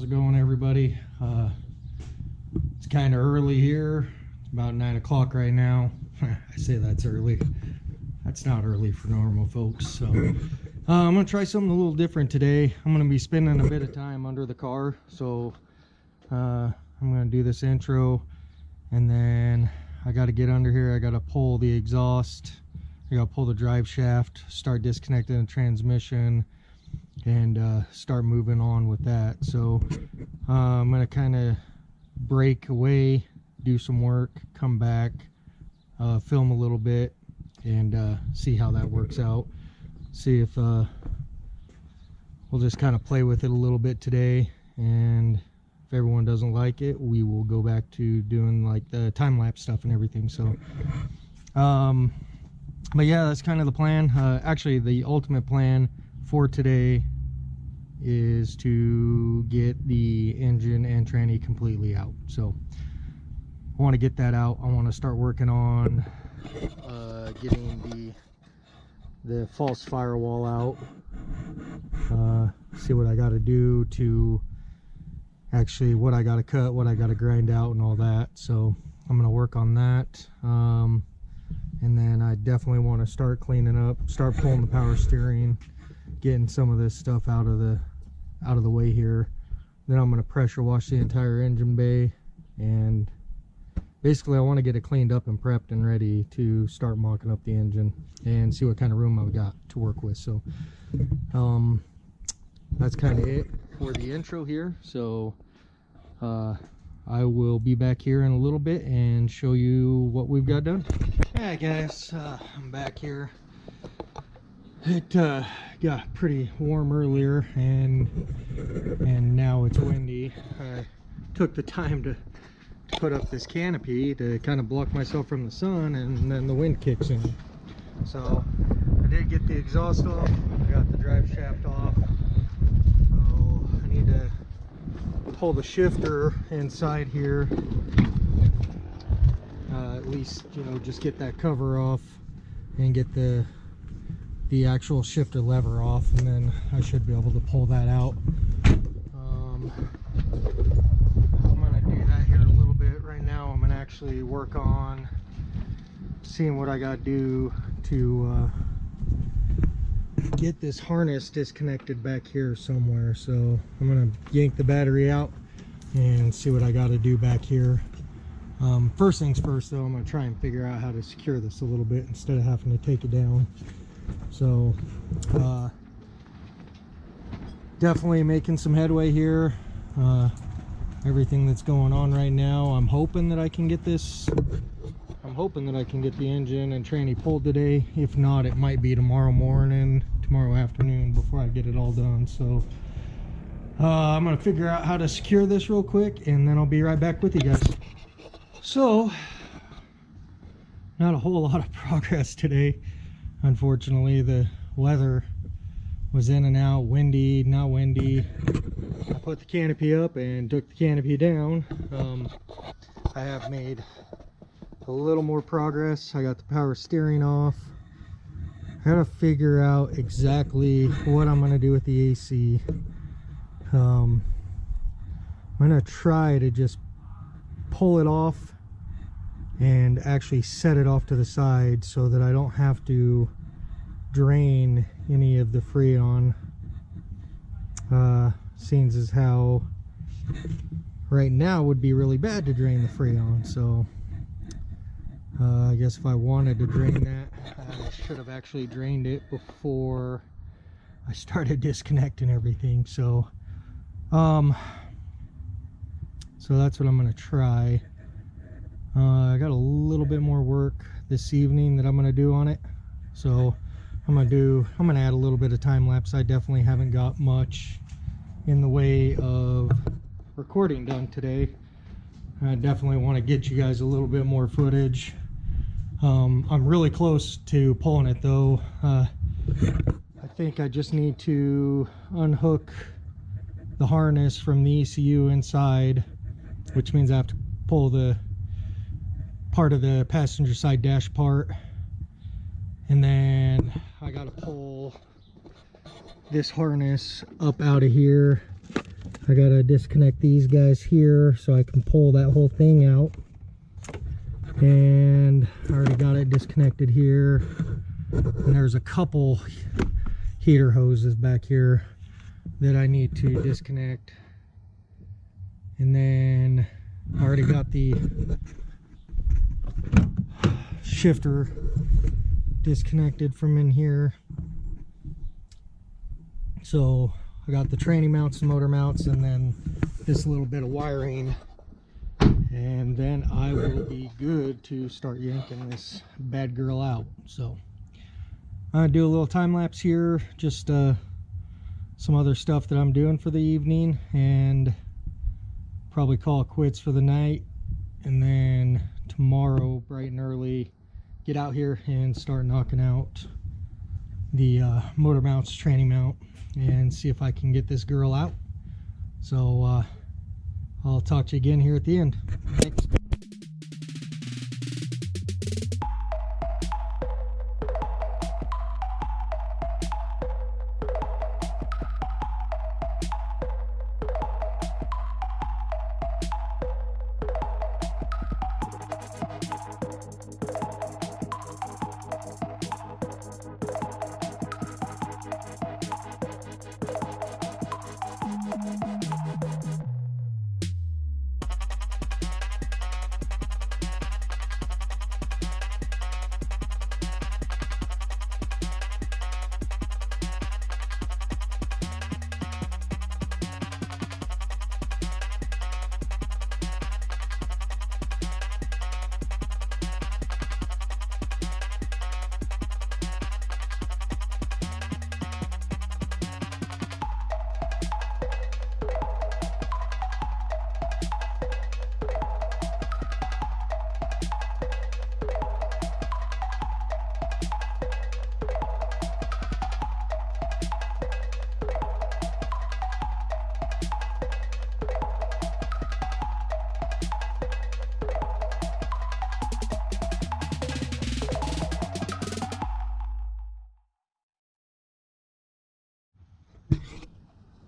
How's it going, everybody? It's kind of early here. It's about 9 o'clock right now. I say that's early. That's not early for normal folks. So I'm gonna try something a little different today. I'm gonna be spending a bit of time under the car. So I'm gonna do this intro, and then I got to get under here. I got to pull the exhaust. I got to pull the drive shaft, start disconnecting the transmission, and start moving on with that. So I'm gonna kind of break away, do some work, come back, film a little bit, and see how that works out. See if we'll just kind of play with it a little bit today, and if everyone doesn't like it, we will go back to doing like the time-lapse stuff and everything. So but yeah, that's kind of the plan. Actually, the ultimate plan for today is to get the engine and tranny completely out. So I want to get that out. I want to start working on getting the false firewall out. See what I got to do to actually, what I got to cut, what I got to grind out, and all that. So I'm going to work on that. And then I definitely want to start cleaning up, start pulling the power steering, getting some of this stuff out of the way here. Then I'm going to pressure wash the entire engine bay, and basically I want to get it cleaned up and prepped and ready to start mocking up the engine and see what kind of room I've got to work with. So that's kind of it for the intro here. So I will be back here in a little bit and show you what we've got done. Alright guys, I'm back here. It got pretty warm earlier, and now it's windy. I took the time to put up this canopy to kind of block myself from the sun, and then the wind kicks in. So I did get the exhaust off, I got the drive shaft off. So I need to pull the shifter inside here, at least, you know, just get that cover off and get the actual shifter lever off, and then I should be able to pull that out. I'm gonna do that here in a little bit. Right now I'm gonna actually work on seeing what I gotta do to get this harness disconnected back here somewhere. So I'm gonna yank the battery out and see what I got to do back here. First things first though, I'm gonna try and figure out how to secure this a little bit instead of having to take it down. So definitely making some headway here. Everything that's going on right now, I'm hoping that I can get this, I'm hoping that I can get the engine and tranny pulled today. If not, it might be tomorrow morning, tomorrow afternoon before I get it all done. So I'm gonna figure out how to secure this real quick, and then I'll be right back with you guys. So not a whole lot of progress today. Unfortunately, the weather was in and out, windy, not windy. I put the canopy up and took the canopy down. I have made a little more progress. I got the power steering off. I gotta figure out exactly what I'm gonna do with the AC. I'm gonna try to just pull it off and actually set it off to the side so that I don't have to drain any of the Freon. Seems as how right now would be really bad to drain the Freon. So I guess if I wanted to drain that, I should have actually drained it before I started disconnecting everything. So so that's what I'm going to try. I got a little bit more work this evening that I'm going to do on it. So I'm going to add a little bit of time lapse. I definitely haven't got much in the way of recording done today. I definitely want to get you guys a little bit more footage. I'm really close to pulling it though. I think I just need to unhook the harness from the ECU inside, which means I have to pull the part of the passenger side dash part, and then I got to pull this harness up out of here. I gotta disconnect these guys here so I can pull that whole thing out. And I already got it disconnected here. And there's a couple heater hoses back here that I need to disconnect. And then I already got the shifter disconnected from in here. So I got the tranny mounts and motor mounts, and then this little bit of wiring, and then I will be good to start yanking this bad girl out. So I'm gonna do a little time lapse here, just some other stuff that I'm doing for the evening, and probably call it quits for the night. And then tomorrow bright and early get out here and start knocking out the motor mounts, tranny mount, and see if I can get this girl out. So I'll talk to you again here at the end. Thanks.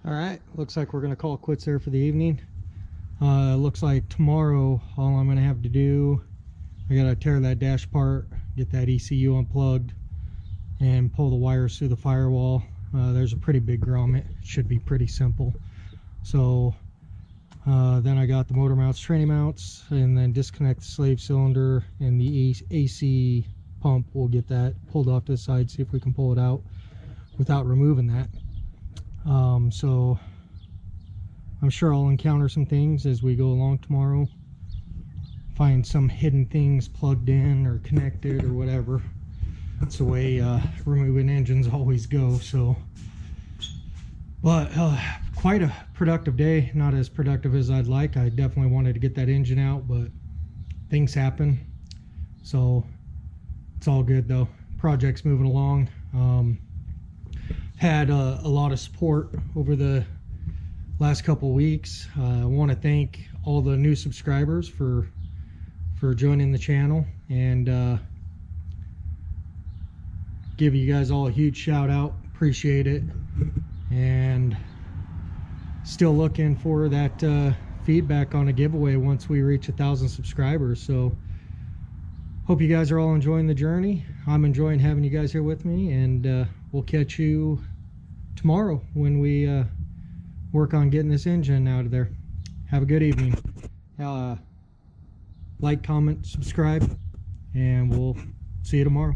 Alright, looks like we're going to call it quits there for the evening. Looks like tomorrow all I'm going to have to do, I got to tear that dash apart, get that ECU unplugged, and pull the wires through the firewall. There's a pretty big grommet. It should be pretty simple. So then I got the motor mounts, tranny mounts, and then disconnect the slave cylinder and the AC pump. We'll get that pulled off to the side, see if we can pull it out without removing that. So I'm sure I'll encounter some things as we go along tomorrow, find some hidden things plugged in or connected or whatever. That's the way removing engines always go. So, but quite a productive day. Not as productive as I'd like. I definitely wanted to get that engine out, but things happen, so it's all good though. Project's moving along. Had a lot of support over the last couple of weeks. I want to thank all the new subscribers for joining the channel, and give you guys all a huge shout out. Appreciate it, and still looking for that feedback on a giveaway once we reach 1,000 subscribers. So hope you guys are all enjoying the journey. I'm enjoying having you guys here with me, and we'll catch you tomorrow when we work on getting this engine out of there. Have a good evening. Like, comment, subscribe, and we'll see you tomorrow.